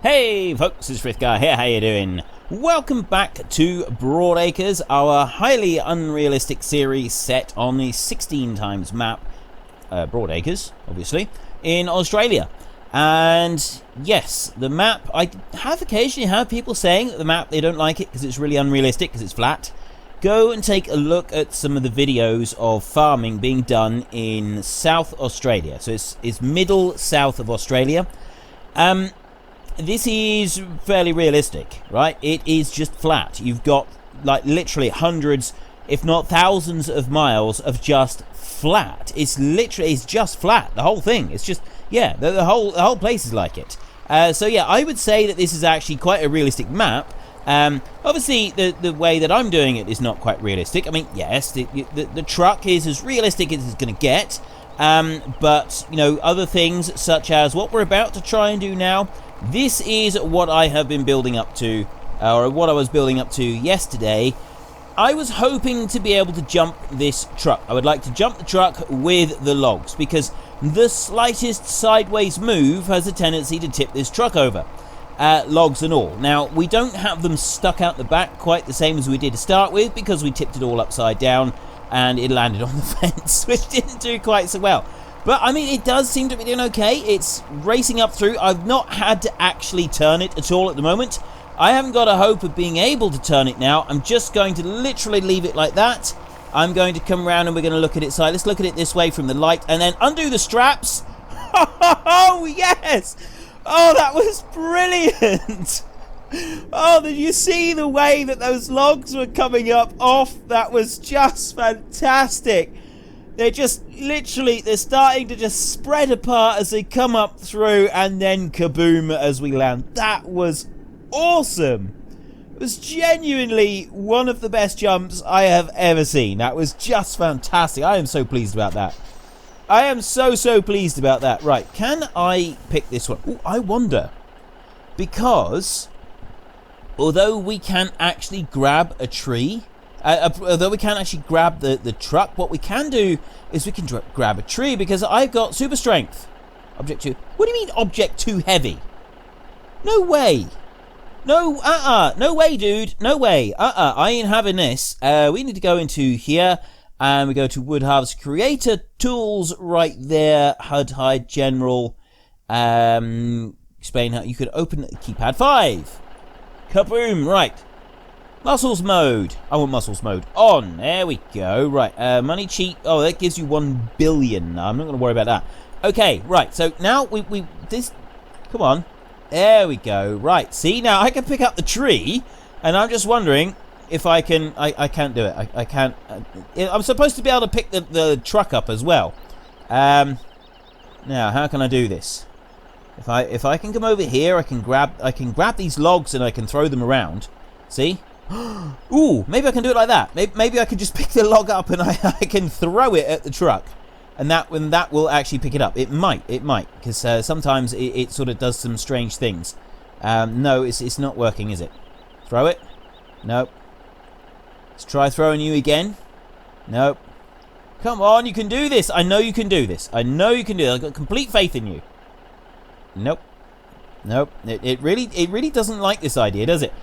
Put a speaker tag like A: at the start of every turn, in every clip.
A: Hey folks, it's Frithgar here, how you doing? Welcome back to Broadacres, our highly unrealistic series set on the 16 times map, Broadacres, obviously, in Australia. And yes, the map, I have occasionally heard people saying that the map, they don't like it because it's really unrealistic, because it's flat. Go and take a look at some of the videos of farming being done in South Australia. So it's middle south of Australia. This is fairly realistic, right? It is just flat. You've got like literally hundreds, if not thousands of miles of just flat. It's just flat. The whole thing. It's just, yeah, the whole place is like it. So yeah, I would say that this is actually quite a realistic map. Obviously, the way that I'm doing it is not quite realistic. I mean, yes, the truck is as realistic as it's going to get. But, you know, other things such as what we're about to try and do now, this is what I have been building up to, or what I was building up to yesterday. I was hoping to be able to jump this truck. I would like to jump the truck with the logs, because the slightest sideways move has a tendency to tip this truck over. Logs and all. Now, we don't have them stuck out the back quite the same as we did to start with, because we tipped it all upside down and it landed on the fence, which didn't do quite so well. But, I mean, it does seem to be doing okay. It's racing up through. I've not had to actually turn it at all at the moment. I haven't got a hope of being able to turn it now. I'm just going to literally leave it like that. I'm going to come around and we're going to look at its side. Let's look at it this way from the light and then undo the straps. Oh, yes! Oh, that was brilliant! Oh, did you see the way that those logs were coming up off? That was just fantastic. They're just literally, they're starting to just spread apart as they come up through, and then kaboom as we land. That was awesome. It was genuinely one of the best jumps I have ever seen. That was just fantastic. I am so pleased about that. I am so pleased about that. Right, can I pick this one? Ooh, I wonder. Because although we can actually grab a tree, although we can't actually grab the truck, what we can do is we can grab a tree, because I've got super strength. Object 2. What do you mean object too heavy? No way. No, no way, dude. No way. I ain't having this. We need to go into here, and we go to Wood Harvest Creator Tools right there. HUD Hide General. Explain how you could open keypad 5. Kaboom, right. Muscles mode. I want muscles mode on. There we go. Right, money cheat. Oh, that gives you 1 billion. No, I'm not going to worry about that. Okay, right. So now this. Come on. There we go. Right. See, now I can pick up the tree, and I'm just wondering if I can. I can't do it. I can't. I'm supposed to be able to pick the truck up as well. Now, how can I do this? If I can come over here, I can grab these logs and I can throw them around. See? Ooh, maybe I can do it like that. Maybe I can just pick the log up and I can throw it at the truck, and that will actually pick it up. It might, because sometimes it sort of does some strange things. No, it's not working, is it? Throw it? Nope. Let's try throwing you again. Nope. Come on, you can do this. I know you can do this. I know you can do it. I've got complete faith in you. Nope. Nope. It really doesn't like this idea, does it?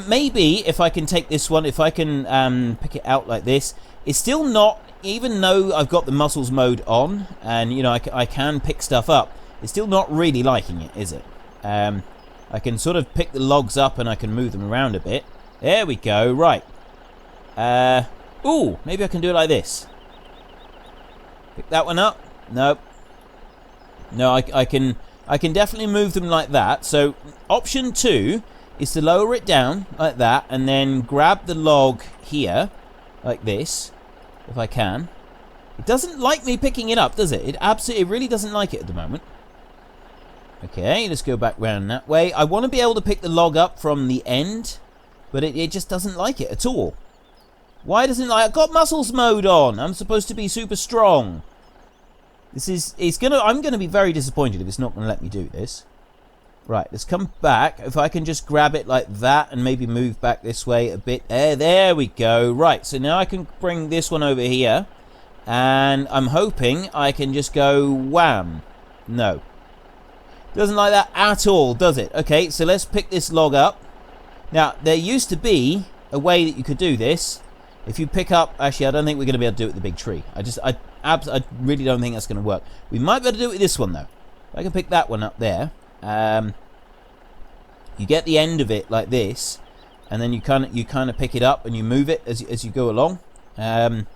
A: Maybe if I can take this one, if I can pick it out like this, it's still not, even though I've got the muscles mode on, and you know I can pick stuff up, it's still not really liking it, is it? I can sort of pick the logs up and I can move them around a bit. There we go. Right. Ooh, maybe I can do it like this. Pick that one up. Nope. No, I can definitely move them like that. So option 2 is to lower it down like that and then grab the log here like this, if I can. It doesn't like me picking it up, does it? It really doesn't like it at the moment. Okay, let's go back round that way. I want to be able to pick the log up from the end, but it just doesn't like it at all. Why doesn't it like? I've got muscles mode on. I'm supposed to be super strong. I'm gonna be very disappointed if it's not gonna let me do this. Right, let's come back. If I can just grab it like that and maybe move back this way a bit. There we go. Right, so now I can bring this one over here. And I'm hoping I can just go wham. No. Doesn't like that at all, does it? Okay, so let's pick this log up. Now, there used to be a way that you could do this. If you pick up... Actually, I don't think we're going to be able to do it with the big tree. I really don't think that's going to work. We might be able to do it with this one, though. I can pick that one up there. You get the end of it like this, and then you kind of pick it up and you move it as you go along. If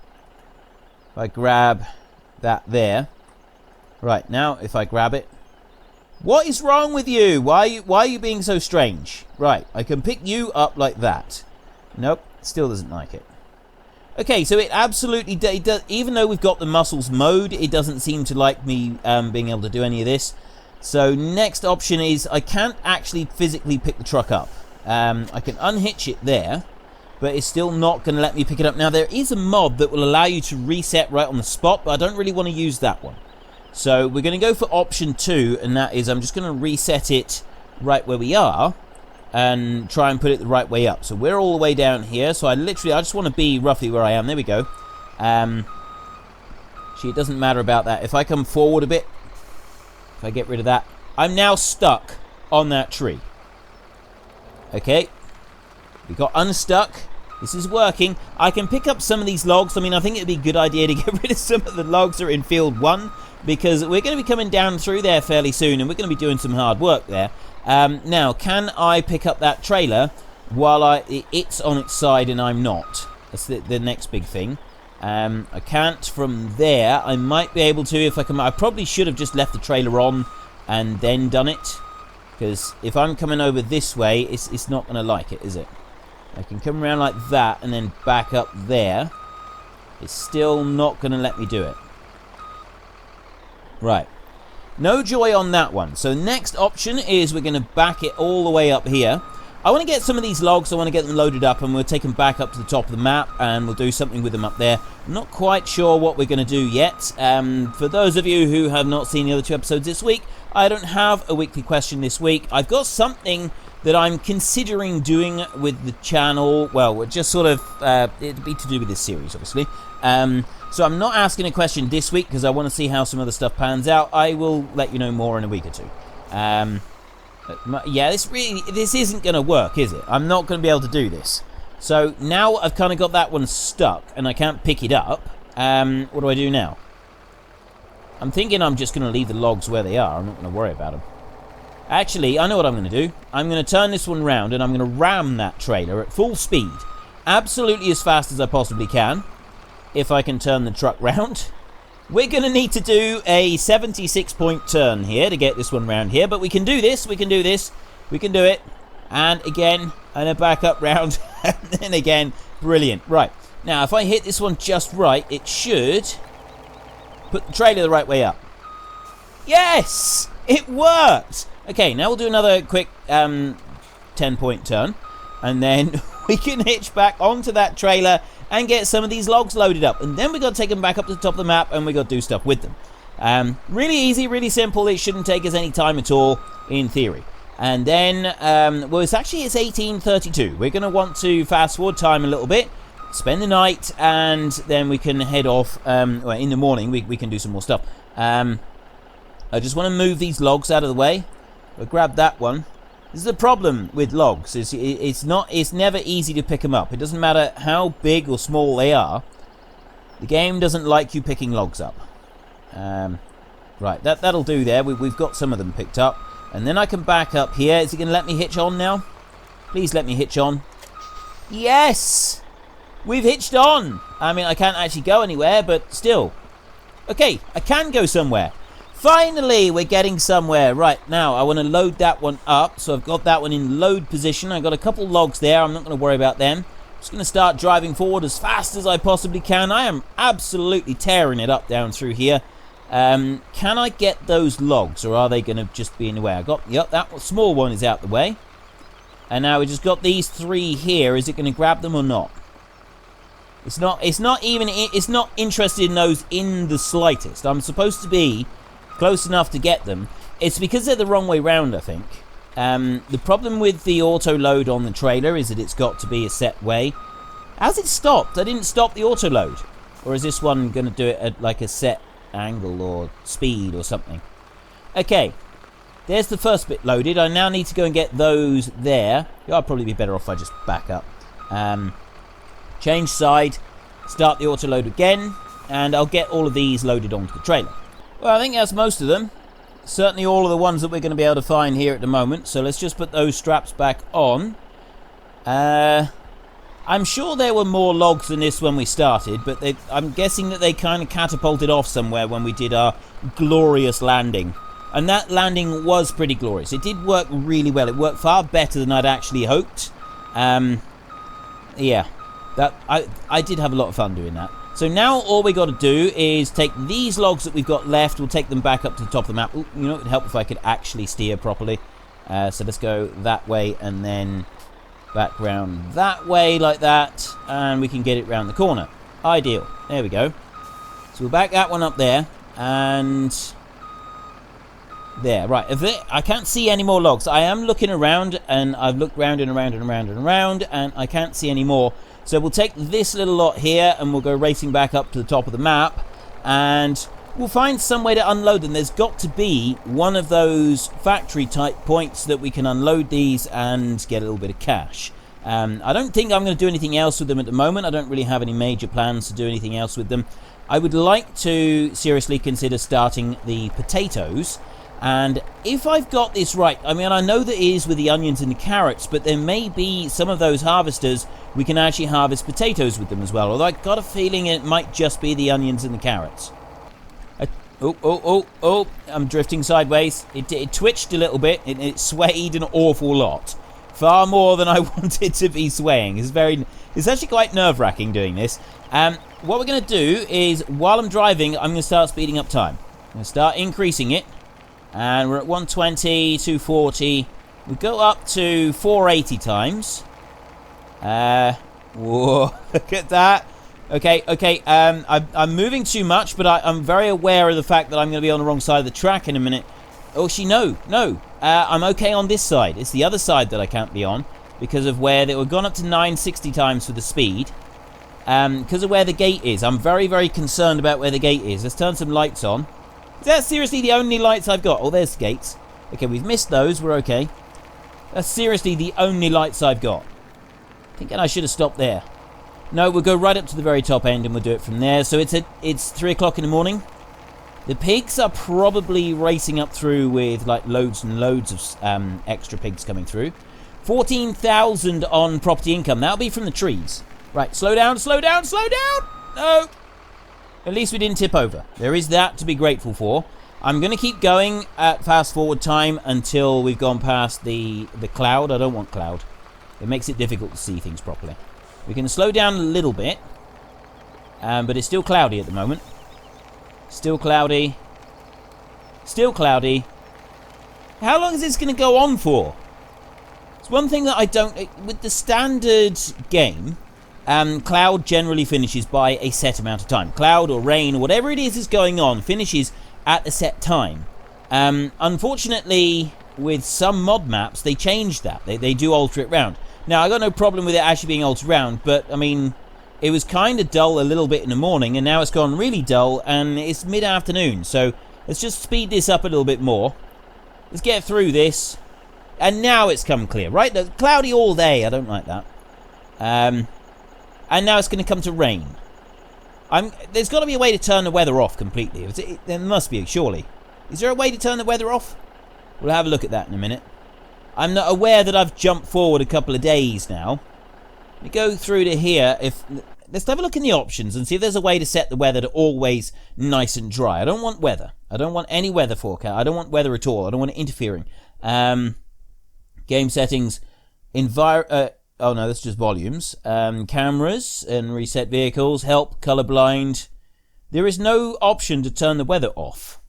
A: I grab that there... Right, now, if I grab it... What is wrong with you? Why are you being so strange? Right, I can pick you up like that. Nope, still doesn't like it. Okay, so it absolutely does. Even though we've got the muscles mode, it doesn't seem to like me being able to do any of this. So next option is I can't actually physically pick the truck up. I can unhitch it there, but it's still not going to let me pick it up. Now, there is a mod that will allow you to reset right on the spot, but I don't really want to use that one. So we're going to go for option 2, and that is I'm just going to reset it right where we are and try and put it the right way up. So we're all the way down here, so I just want to be roughly where I am. There we go. Actually, it doesn't matter about that. If I come forward a bit, if I get rid of that, I'm now stuck on that tree. Okay, we got unstuck. This is working. I can pick up some of these logs. I mean, I think it'd be a good idea to get rid of some of the logs that are in field 1, because we're going to be coming down through there fairly soon, and we're going to be doing some hard work there. Now, can I pick up that trailer while it's on its side and I'm not? That's the next big thing. I can't from there. I might be able to if I can. I probably should have just left the trailer on and then done it, because if I'm coming over this way, it's not going to like it, is it? I can come around like that and then back up there. It's still not going to let me do it. Right. No joy on that one. So next option is we're going to back it all the way up here. I want to get some of these logs. I want to get them loaded up, and we'll take them back up to the top of the map, and we'll do something with them up there. I'm not quite sure what we're going to do yet. For those of you who have not seen the other 2 episodes this week, I don't have a weekly question this week. I've got something that I'm considering doing with the channel. Well, just sort of, it'd be to do with this series, obviously. So I'm not asking a question this week because I want to see how some other stuff pans out. I will let you know more in a week or 2. Yeah, this isn't going to work, is it? I'm not going to be able to do this. So now I've kind of got that one stuck and I can't pick it up. What do I do now? I'm thinking I'm just going to leave the logs where they are. I'm not going to worry about them. Actually, I know what I'm going to do. I'm going to turn this one round and I'm going to ram that trailer at full speed. Absolutely as fast as I possibly can. If I can turn the truck round. We're going to need to do a 76-point turn here to get this one round here. But we can do this. We can do this. We can do it. And again, and a back up round. And then again. Brilliant. Right. Now, if I hit this one just right, it should put the trailer the right way up. Yes! It worked! Okay, now we'll do another quick 10-point turn. And then we can hitch back onto that trailer and get some of these logs loaded up. And then we've got to take them back up to the top of the map and we've got to do stuff with them. Really easy, really simple. It shouldn't take us any time at all, in theory. And then, well, it's 18:32. We're going to want to fast forward time a little bit, spend the night, and then we can head off. Well, in the morning, we can do some more stuff. I just want to move these logs out of the way. We'll grab that one. This is the problem with logs. It's never easy to pick them up. It doesn't matter how big or small they are. The game doesn't like you picking logs up. Right, that'll do there. We've got some of them picked up. And then I can back up here. Is it going to let me hitch on now? Please let me hitch on. Yes! We've hitched on! I mean, I can't actually go anywhere, but still. Okay, I can go somewhere. Finally, we're getting somewhere. Right, now, I want to load that one up. So I've got that one in load position. I've got a couple logs there. I'm not going to worry about them. I'm just going to start driving forward as fast as I possibly can. I am absolutely tearing it up down through here. Can I get those logs, or are they going to just be in the way? Yep, that small one is out the way. And now we just got these 3 here. Is it going to grab them or not? It's not interested in those in the slightest. I'm supposed to be close enough to get them. It's because they're the wrong way round, I think. The problem with the auto load on the trailer is that it's got to be a set way. How's it stopped? I didn't stop the auto load. Or is this one going to do it at like a set angle or speed or something? Okay, there's the first bit loaded. I now need to go and get those there. I'll probably be better off if I just back up. Change side, start the autoload again, and I'll get all of these loaded onto the trailer. Well, I think that's most of them. Certainly all of the ones that we're going to be able to find here at the moment. So let's just put those straps back on. I'm sure there were more logs than this when we started, but I'm guessing that they kind of catapulted off somewhere when we did our glorious landing. And that landing was pretty glorious. It did work really well. It worked far better than I'd actually hoped. Yeah, I did have a lot of fun doing that. So now all we got to do is take these logs that we've got left. We'll take them back up to the top of the map. Ooh, you know, it would help if I could actually steer properly. So let's go that way and then back round that way like that. And we can get it round the corner. Ideal. There we go. So we'll back that one up there. And there. Right. I can't see any more logs. I am looking around, and I've looked round and around and around and around, and I can't see any more. So we'll take this little lot here and we'll go racing back up to the top of the map and we'll find some way to unload them. There's got to be one of those factory type points that we can unload these and get a little bit of cash. I don't think I'm going to do anything else with them at the moment. I don't really have any major plans to do anything else with them. I would like to seriously consider starting the potatoes. And if I've got this right, I mean, I know that it is with the onions and the carrots, but there may be some of those harvesters we can actually harvest potatoes with them as well. Although I've got a feeling it might just be the onions and the carrots. Oh, I'm drifting sideways. It twitched a little bit. It swayed an awful lot. Far more than I wanted to be swaying. It's actually quite nerve-wracking doing this. What we're going to do is, while I'm driving, I'm going to start speeding up time. I'm going to start increasing it. And we're at 120, 240. We go up to 480 times. Whoa, look at that. Okay. I'm moving too much, but I'm very aware of the fact that I'm going to be on the wrong side of the track in a minute. Oh, no. I'm okay on this side. It's the other side that I can't be on because of where we've gone up to 960 times for the speed. Because of where the gate is. I'm very, very concerned about where the gate is. Let's turn some lights on. Is that seriously the only lights I've got? Oh, there's the gates. Okay, we've missed those. We're okay. That's seriously the only lights I've got. Thinking I should have stopped there. No, we'll go right up to the very top end and we'll do it from there. So it's 3 o'clock in the morning. The pigs are probably racing up through with like loads and loads of extra pigs coming through. 14,000 on property income. That'll be from the trees. Right, slow down. No. At least we didn't tip over. There is that to be grateful for. I'm going to keep going at fast forward time until we've gone past the cloud. I don't want cloud. It makes it difficult to see things properly. We can slow down a little bit. But it's still cloudy at the moment. Still cloudy. How long is this going to go on for? It's one thing that I don't... With the standard game... cloud generally finishes by a set amount of time. Cloud or rain or whatever it is going on finishes at a set time. Unfortunately, with some mod maps, they change that. They do alter it round. Now, I got no problem with it actually being altered round, but, I mean, it was kind of dull a little bit in the morning, and now it's gone really dull, and it's mid-afternoon. So, let's just speed this up a little bit more. Let's get through this. And now it's come clear, right? It's cloudy all day. I don't like that. And now it's going to come to rain. There's got to be a way to turn the weather off completely. There must be, surely. Is there a way to turn the weather off? We'll have a look at that in a minute. I'm not aware that I've jumped forward a couple of days now. Let me go through to here. Let's have a look in the options and see if there's a way to set the weather to always nice and dry. I don't want weather. I don't want any weather forecast. I don't want weather at all. I don't want it interfering. Game settings. Oh no, that's just volumes. Cameras and reset vehicles. Help, colorblind. There is no option to turn the weather off.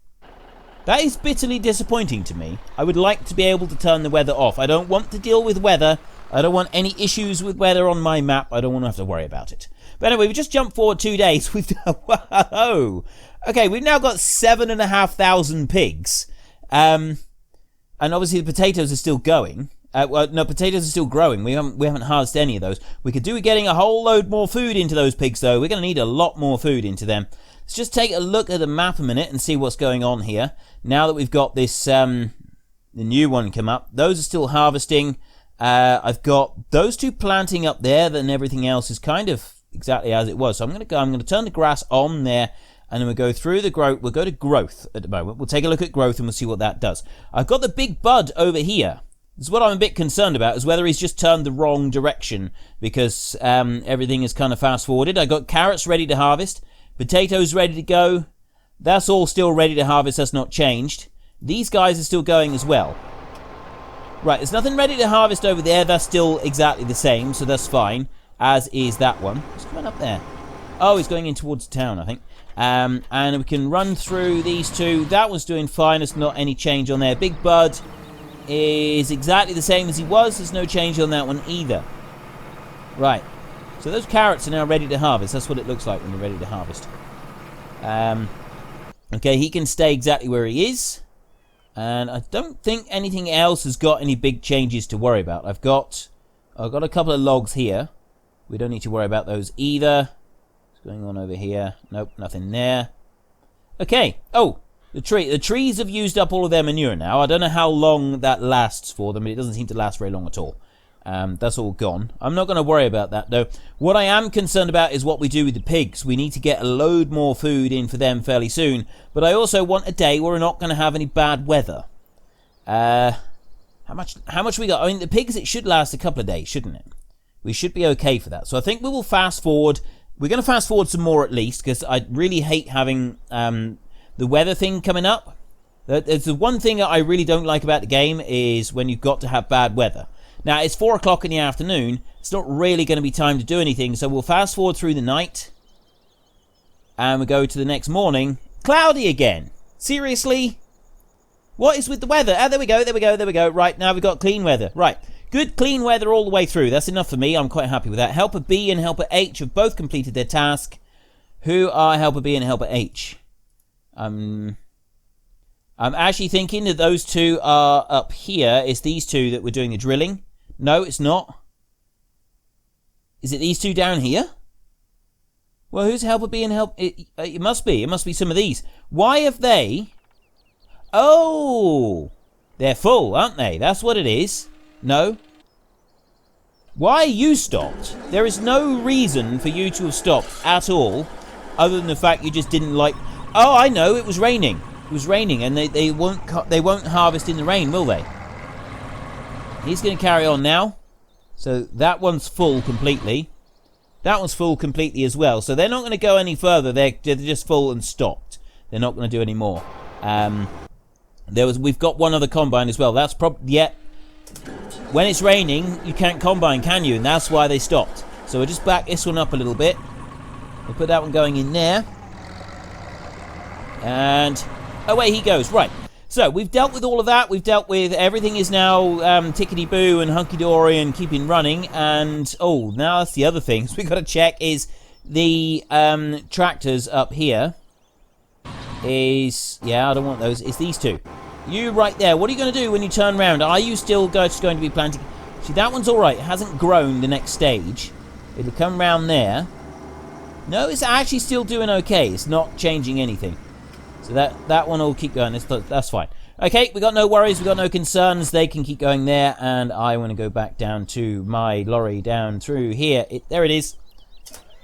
A: That is bitterly disappointing to me. I would like to be able to turn the weather off. I don't want to deal with weather. I don't want any issues with weather on my map. I don't want to have to worry about it. But anyway, we just jumped forward 2 days. We've done... Whoa! Okay, we've now got 7,500 pigs. And obviously the potatoes are still going. Well, no, potatoes are still growing. We haven't harvested any of those. We could do with getting a whole load more food into those pigs, though. We're going to need a lot more food into them. Let's just take a look at the map a minute and see what's going on here. Now that we've got this the new one come up. Those are still harvesting. I've got those two planting up there, then everything else is kind of exactly as it was. So I'm going to turn the grass on there, and then we'll go through the growth. We'll go to growth at the moment. We'll take a look at growth and we'll see what that does. I've got the big bud over here. This is what I'm a bit concerned about, is whether he's just turned the wrong direction, because everything is kind of fast forwarded. I got carrots ready to harvest, potatoes ready to go. That's all still ready to harvest. That's not changed. These guys are still going as well. Right, there's nothing ready to harvest over there. That's still exactly the same, so that's fine, as is that one. What's going up there? Oh, he's going in towards town, I think. And we can run through these two. That one's doing fine. There's not any change on there. Big Bud is exactly the same as he was. There's no change on that one either. Right. So those carrots are now ready to harvest. That's what it looks like when they're ready to harvest. Okay, he can stay exactly where he is. And I don't think anything else has got any big changes to worry about. I've got a couple of logs here. We don't need to worry about those either. What's going on over here? Nope, nothing there. Okay. Oh, the trees have used up all of their manure now. I don't know how long that lasts for them, but it doesn't seem to last very long at all. That's all gone. I'm not going to worry about that, though. What I am concerned about is what we do with the pigs. We need to get a load more food in for them fairly soon, but I also want a day where we're not going to have any bad weather. How much we got? I mean, the pigs, it should last a couple of days, shouldn't it? We should be okay for that. So I think we will fast forward. We're going to fast forward some more at least, because I really hate having the weather thing coming up. It's the one thing that I really don't like about the game, is when you've got to have bad weather. Now, it's 4 o'clock in the afternoon. It's not really going to be time to do anything, so we'll fast forward through the night. And we go to the next morning. Cloudy again. Seriously? What is with the weather? Oh, there we go. Right, now we've got clean weather. Right, good clean weather all the way through. That's enough for me. I'm quite happy with that. Helper B and Helper H have both completed their task. Who are Helper B and Helper H? I'm actually thinking that those two are up here. It's these two that were doing the drilling. No, it's not. Is it these two down here? Well, who's Helper B and Help? It must be. It must be some of these. Why have they... Oh! They're full, aren't they? That's what it is. No? Why are you stopped? There is no reason for you to have stopped at all, other than the fact you just didn't like... Oh, I know. It was raining. It was raining, and they won't harvest in the rain, will they? He's going to carry on now. So that one's full completely. That one's full completely as well. So they're not going to go any further. They're just full and stopped. They're not going to do any more. We've got one other combine as well. That's probably... Yeah. When it's raining, you can't combine, can you? And that's why they stopped. So we'll just back this one up a little bit. We'll put that one going in there. And... away he goes. Right. So, we've dealt with all of that. We've dealt with everything is now tickety-boo and hunky-dory and keeping running. And, oh, now that's the other thing. So we've got to check is the tractors up here is... Yeah, I don't want those. It's these two. You right there. What are you going to do when you turn around? Are you still just going to be planting... See, that one's all right. It hasn't grown the next stage. It'll come round there. No, it's actually still doing okay. It's not changing anything. So that one will keep going. That's fine. Okay, we got no worries. We got no concerns. They can keep going there. And I want to go back down to my lorry down through here. There it is.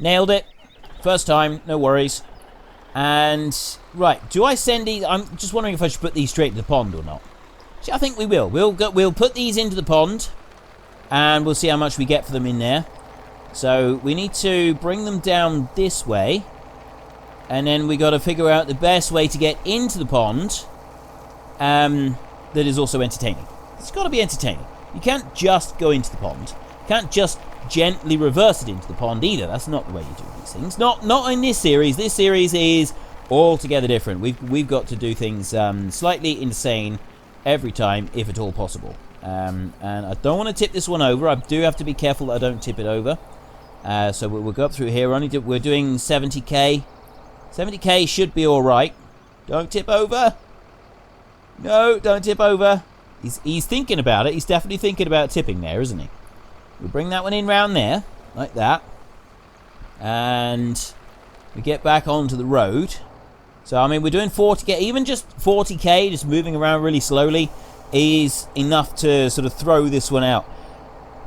A: Nailed it. First time. No worries. And, right. Do I send these? I'm just wondering if I should put these straight to the pond or not. See, I think we will. We'll put these into the pond. And we'll see how much we get for them in there. So, we need to bring them down this way. And then we got to figure out the best way to get into the pond that is also entertaining. It's got to be entertaining. You can't just go into the pond. You can't just gently reverse it into the pond either. That's not the way you do these things. Not in this series. This series is altogether different. We've got to do things slightly insane every time, if at all possible. And I don't want to tip this one over. I do have to be careful that I don't tip it over. So we'll go up through here. We're doing 70k. 70k should be alright. Don't tip over. No, don't tip over. He's thinking about it. He's definitely thinking about tipping there, isn't he? We'll bring that one in round there. Like that. And we get back onto the road. So, I mean, we're doing 40k. Even just 40k, just moving around really slowly. is enough to sort of throw this one out.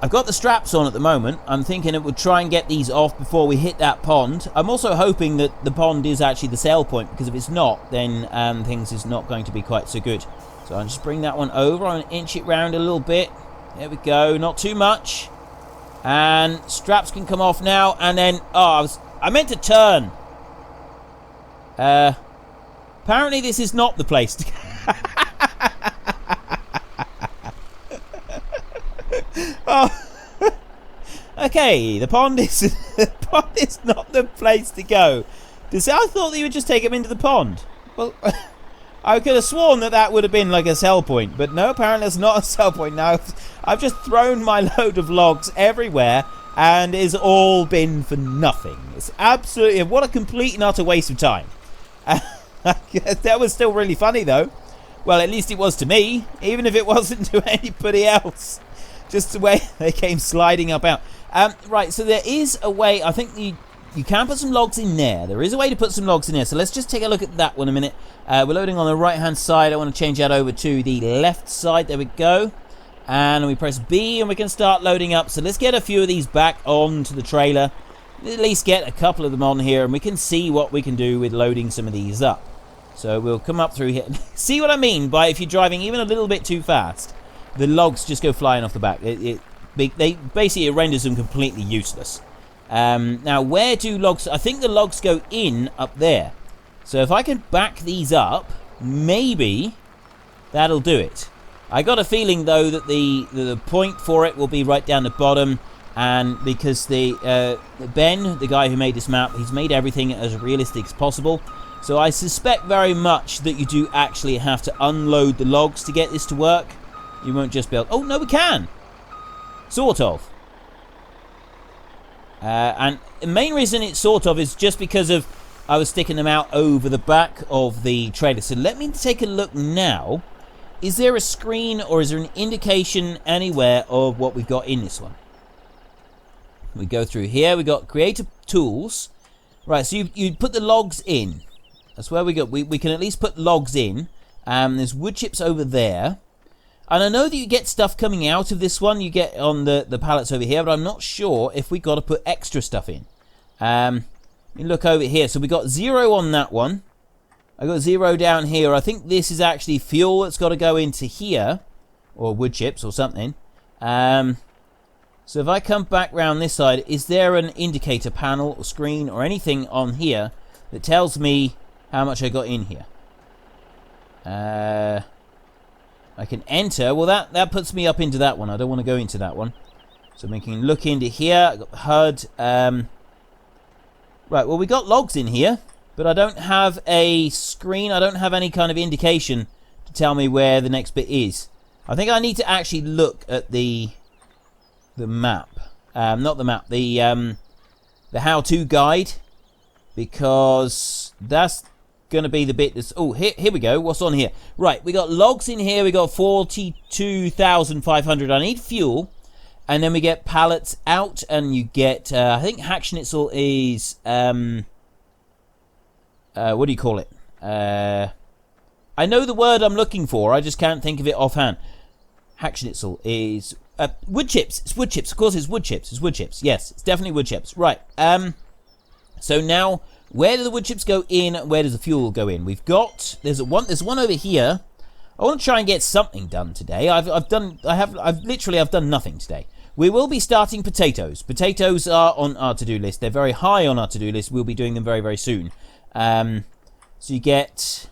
A: I've got the straps on at the moment. I'm thinking it would try and get these off before we hit that pond. I'm also hoping that the pond is actually the sail point, because if it's not, then things is not going to be quite so good. So I'll just bring that one over. I'm going to inch it round a little bit. There we go. Not too much. And straps can come off now. And then, I meant to turn. Apparently this is not the place to go. Okay, the pond is not the place to go. I thought that you would just take him into the pond. Well, I could have sworn that would have been like a sell point, but no, apparently it's not a sell point. Now I've just thrown my load of logs everywhere, and it's all been for nothing. It's absolutely, what a complete and utter waste of time. That was still really funny though. Well, at least it was to me, even if it wasn't to anybody else. Just the way they came sliding up out. Right, so there is a way. I think you can put some logs in there. There is a way to put some logs in there. So let's just take a look at that one a minute. We're loading on the right-hand side. I want to change that over to the left side. There we go. And we press B and we can start loading up. So let's get a few of these back onto the trailer. At least get a couple of them on here, and we can see what we can do with loading some of these up. So we'll come up through here. See what I mean by if you're driving even a little bit too fast, the logs just go flying off the back. It renders them completely useless. Now, where do logs... I think the logs go in up there. So if I can back these up, maybe that'll do it. I got a feeling, though, that the point for it will be right down the bottom. And because Ben, the guy who made this map, he's made everything as realistic as possible. So I suspect very much that you do actually have to unload the logs to get this to work. You won't just be able... Oh, no, we can! Sort of. And the main reason it's sort of is just because of I was sticking them out over the back of the trailer. So let me take a look now. Is there a screen or is there an indication anywhere of what we've got in this one? We go through here. We got creative tools. Right, so you put the logs in. That's where we go. We can at least put logs in. There's wood chips over there. And I know that you get stuff coming out of this one. You get on the pallets over here, but I'm not sure if we got to put extra stuff in. You look over here. So we got 0 on that one. I got 0 down here. I think this is actually fuel that's got to go into here, or wood chips or something. So if I come back round this side, is there an indicator panel or screen or anything on here that tells me how much I got in here? I can enter. Well, that puts me up into that one. I don't want to go into that one. So we can look into here. I got the HUD. Right, well, we got logs in here, but I don't have a screen. I don't have any kind of indication to tell me where the next bit is. I think I need to actually look at the map. Not the map. The how-to guide, because that's going to be the bit that's... Oh, here we go. What's on here? Right, we got logs in here. We got 42,500. I need fuel. And then we get pallets out, and you get... I think Hackschnitzel is... what do you call it? I know the word I'm looking for. I just can't think of it offhand. Hackschnitzel is... wood chips. It's wood chips. Of course, it's wood chips. It's wood chips. Yes, it's definitely wood chips. Right. So now... Where do the wood chips go in? Where does the fuel go in? We've got there's one over here. I want to try and get something done today. I've done nothing today. We will be starting potatoes. Potatoes are on our to-do list. They're very high on our to-do list. We'll be doing them very, very soon. So you get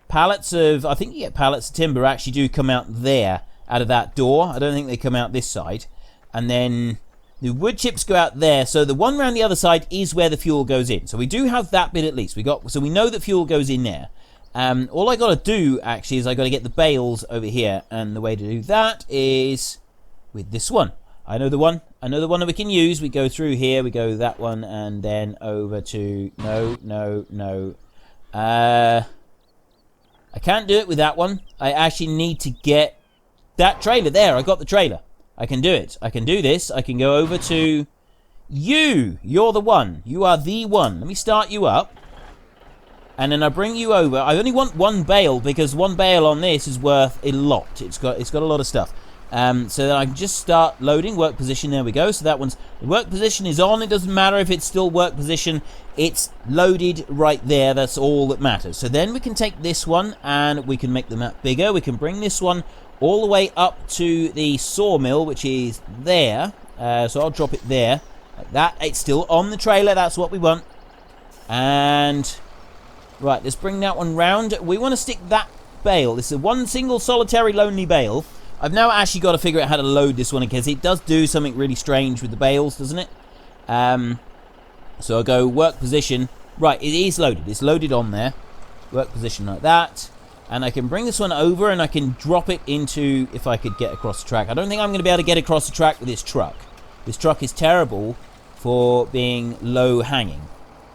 A: pallets of... I think you get pallets of timber actually do come out there, out of that door. I don't think they come out this side. And then... the wood chips go out there, so the one around the other side is where the fuel goes in. So we do have that bit at least. So we know that fuel goes in there. All I got to do, actually, is I got to get the bales over here. And the way to do that is with this one. I know the one that we can use. We go through here, we go that one, and then over to... No. I can't do it with that one. I actually need to get that trailer there. I got the trailer. I can do it. I can do this. I can go over to you. You're the one. You are the one. Let me start you up. And then I bring you over. I only want one bale because one bale on this is worth a lot. It's got a lot of stuff. So then I can just start loading work position. There we go. So that one's the work position is on. It doesn't matter if it's still work position. It's loaded right there. That's all that matters. So then we can take this one and we can make the map bigger. We can bring this one all the way up to the sawmill, which is there. So I'll drop it there like that. It's still on the trailer. That's what we want. And right, let's bring that one round. We want to stick that bale. This is one single solitary lonely bale. I've now actually got to figure out how to load this one because it does do something really strange with the bales, doesn't it? So I'll go work position. Right, it is loaded. It's loaded on there. Work position like that. And I can bring this one over and I can drop it into, if I could get across the track. I don't think I'm going to be able to get across the track with this truck. This truck is terrible for being low hanging.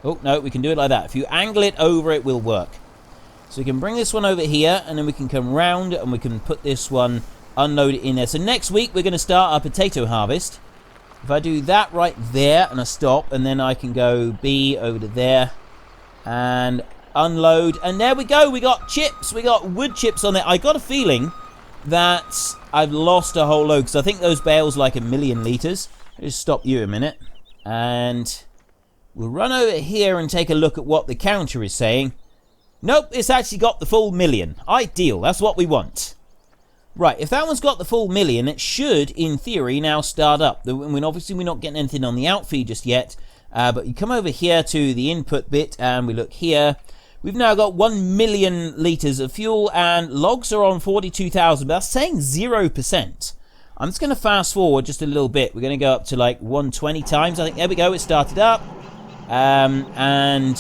A: Oh, no, we can do it like that. If you angle it over, it will work. So we can bring this one over here and then we can come round and we can put this one, unload it in there. So next week we're going to start our potato harvest. If I do that right there and I stop and then I can go B over to there and unload, and there we go. We got chips. We got wood chips on there. I got a feeling that I've lost a whole load because I think those bales like 1,000,000 litres. I'll just stop you a minute and we'll run over here and take a look at what the counter is saying. Nope, it's actually got the full 1,000,000. Ideal. That's what we want. Right, if that one's got the full 1,000,000, it should, in theory, now start up. I mean, obviously, we're not getting anything on the outfeed just yet, but you come over here to the input bit, and we look here. We've now got 1,000,000 litres of fuel, and logs are on 42,000, but that's saying 0%. I'm just going to fast forward just a little bit. We're going to go up to, like, 120 times. I think, there we go, it started up. And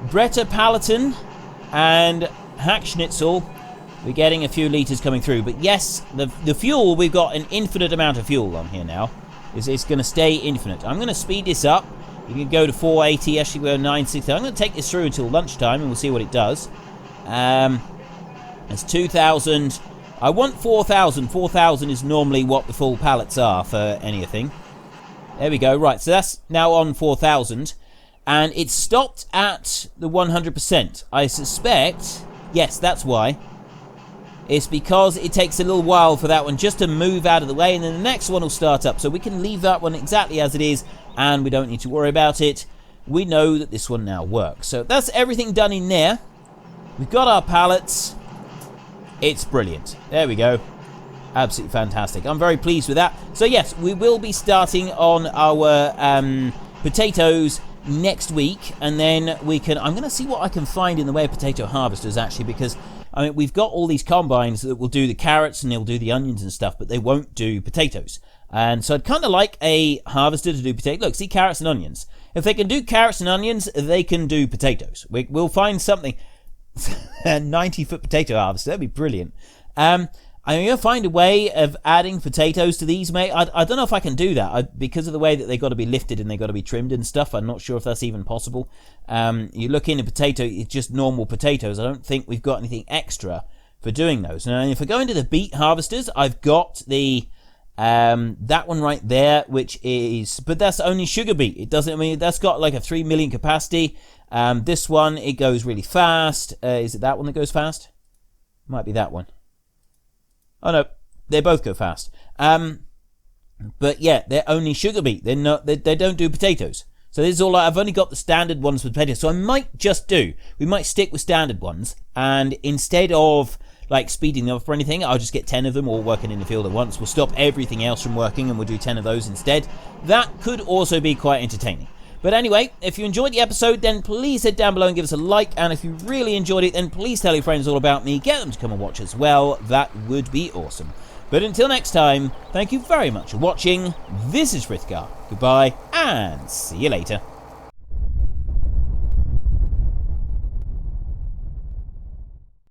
A: Bretta Palatin and Hackschnitzel, we're getting a few litres coming through. But yes, the fuel, we've got an infinite amount of fuel on here now. It's going to stay infinite. I'm going to speed this up. We can go to 480. Actually, we're 960. I'm going to take this through until lunchtime and we'll see what it does. It's 2,000. I want 4,000. 4,000 is normally what the full pallets are for anything. There we go. Right, so that's now on 4,000. And it's stopped at the 100%. I suspect, yes, that's why. It's because it takes a little while for that one just to move out of the way, and then the next one will start up. So we can leave that one exactly as it is, and we don't need to worry about it. We know that this one now works. So that's everything done in there. We've got our pallets. It's brilliant. There we go. Absolutely fantastic. I'm very pleased with that. So yes, we will be starting on our potatoes next week, and then we can, I'm going to see what I can find in the way of potato harvesters actually, because I mean, we've got all these combines that will do the carrots and they'll do the onions and stuff, but they won't do potatoes. And so I'd kind of like a harvester to do potatoes. Look, see, carrots and onions. If they can do carrots and onions, they can do potatoes. We'll find something. A 90-foot potato harvester, that'd be brilliant. I'm going to find a way of adding potatoes to these, mate. I don't know if I can do that. Because of the way that they've got to be lifted and they've got to be trimmed and stuff, I'm not sure if that's even possible. You look in a potato, it's just normal potatoes. I don't think we've got anything extra for doing those. Now, if I go into the beet harvesters, I've got the that one right there, which is, but that's only sugar beet. It doesn't, I mean, that's got like a 3 million capacity. This one, it goes really fast. Is it that one that goes fast? Might be that one. Oh no, they both go fast. But yeah, they're only sugar beet. They're not. They don't do potatoes. So this is all. I've only got the standard ones for potatoes. So I might just do. We might stick with standard ones, and instead of like speeding them up or anything, I'll just get 10 of them all working in the field at once. We'll stop everything else from working, and we'll do 10 of those instead. That could also be quite entertaining. But anyway, if you enjoyed the episode, then please head down below and give us a like. And if you really enjoyed it, then please tell your friends all about me. Get them to come and watch as well. That would be awesome. But until next time, thank you very much for watching. This is Frithgar. Goodbye, and see you later.